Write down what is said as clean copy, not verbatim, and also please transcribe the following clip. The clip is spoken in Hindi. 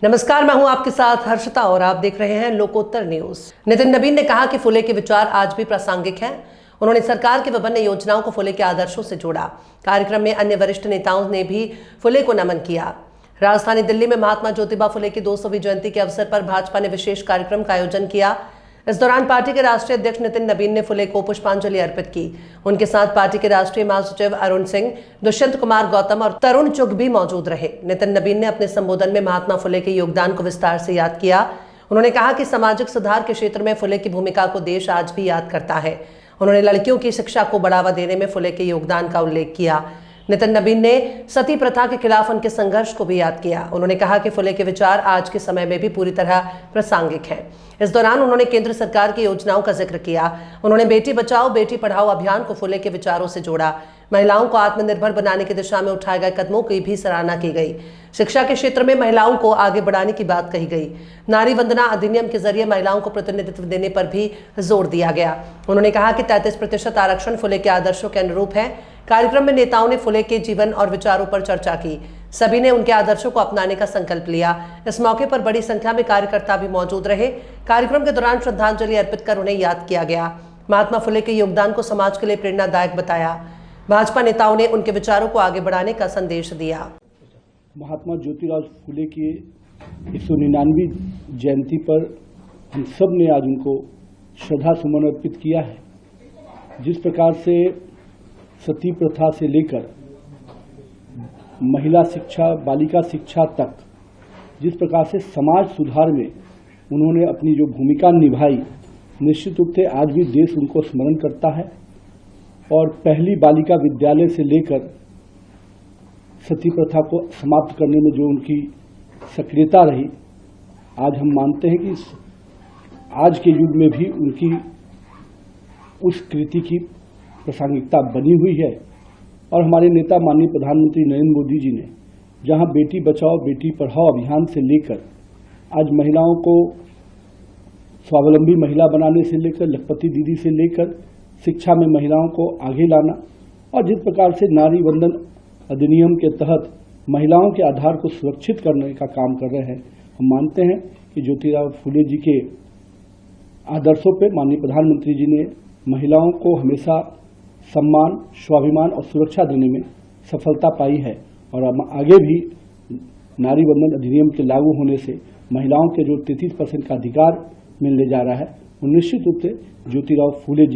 नमस्कार, मैं हूं आपके साथ हर्षिता और आप देख रहे हैं लोकोत्तर न्यूज। नितिन नबीन ने कहा कि फुले के विचार आज भी प्रासंगिक हैं। उन्होंने सरकार की विभिन्न योजनाओं को फुले के आदर्शों से जोड़ा। कार्यक्रम में अन्य वरिष्ठ नेताओं ने भी फुले को नमन किया। राजधानी दिल्ली में महात्मा ज्योतिबा फुले की 200वीं जयंती के अवसर पर भाजपा ने विशेष कार्यक्रम का आयोजन किया। इस दौरान पार्टी के राष्ट्रीय अध्यक्ष नितिन नबीन ने फुले को पुष्पांजलि अर्पित की। उनके साथ पार्टी के राष्ट्रीय महासचिव अरुण सिंह, दुष्यंत कुमार गौतम और तरुण चुग भी मौजूद रहे। नितिन नबीन ने अपने संबोधन में महात्मा फुले के योगदान को विस्तार से याद किया। उन्होंने कहा कि सामाजिक सुधार के क्षेत्र में फुले की भूमिका को देश आज भी याद करता है। उन्होंने लड़कियों की शिक्षा को बढ़ावा देने में फुले के योगदान का उल्लेख किया। नितिन नबीन ने सती प्रथा के खिलाफ उनके संघर्ष को भी याद किया। उन्होंने कहा कि फुले के विचार आज के समय में भी पूरी तरह प्रासंगिक हैं। इस दौरान उन्होंने केंद्र सरकार की योजनाओं का जिक्र किया। उन्होंने बेटी बचाओ बेटी पढ़ाओ अभियान को फुले के विचारों से जोड़ा। महिलाओं को आत्मनिर्भर बनाने की दिशा में उठाए गए कदमों की भी सराहना की गई। शिक्षा के क्षेत्र में महिलाओं को आगे बढ़ाने की बात कही गई। नारी वंदना अधिनियम के जरिए महिलाओं को प्रतिनिधित्व देने पर भी जोर दिया गया। उन्होंने कहा कि 33% आरक्षण फुले के आदर्शों के अनुरूप है। कार्यक्रम में नेताओं ने फुले के जीवन और विचारों पर चर्चा की। सभी ने उनके आदर्शों को अपनाने का संकल्प लिया। इस मौके पर बड़ी संख्या में कार्यकर्ता भी मौजूद रहे। कार्यक्रम के दौरान श्रद्धांजलि अर्पित कर उन्हें याद किया गया। महात्मा फुले के योगदान को समाज के लिए प्रेरणादायक बताया। भाजपा नेताओं ने उनके विचारों को आगे बढ़ाने का संदेश दिया। महात्मा ज्योतिराव फुले की 199वीं जयंती पर हम सब ने आज उनको श्रद्धा सुमन अर्पित किया है। जिस प्रकार से सती प्रथा से लेकर महिला शिक्षा, बालिका शिक्षा तक जिस प्रकार से समाज सुधार में उन्होंने अपनी जो भूमिका निभाई, निश्चित रूप से आज भी देश उनको स्मरण करता है। और पहली बालिका विद्यालय से लेकर सती प्रथा को समाप्त करने में जो उनकी सक्रियता रही, आज हम मानते हैं कि आज के युग में भी उनकी उस कृति की प्रासंगिकता बनी हुई है। और हमारे नेता माननीय प्रधानमंत्री नरेंद्र मोदी जी ने जहां बेटी बचाओ बेटी पढ़ाओ अभियान से लेकर आज महिलाओं को स्वावलंबी महिला बनाने से लेकर लखपति दीदी से लेकर शिक्षा में महिलाओं को आगे लाना और जिस प्रकार से नारी वंदन अधिनियम के तहत महिलाओं के आधार को सुरक्षित करने का काम कर रहे हैं, हम मानते हैं कि ज्योतिराव फुले जी के आदर्शों पर माननीय प्रधानमंत्री जी ने महिलाओं को हमेशा सम्मान, स्वाभिमान और सुरक्षा देने में सफलता पाई है। और आगे भी नारी वंदन अधिनियम के लागू होने से महिलाओं के जो 33% का अधिकार मिलने जा रहा है, वो निश्चित रूप से ज्योतिराव फुले जी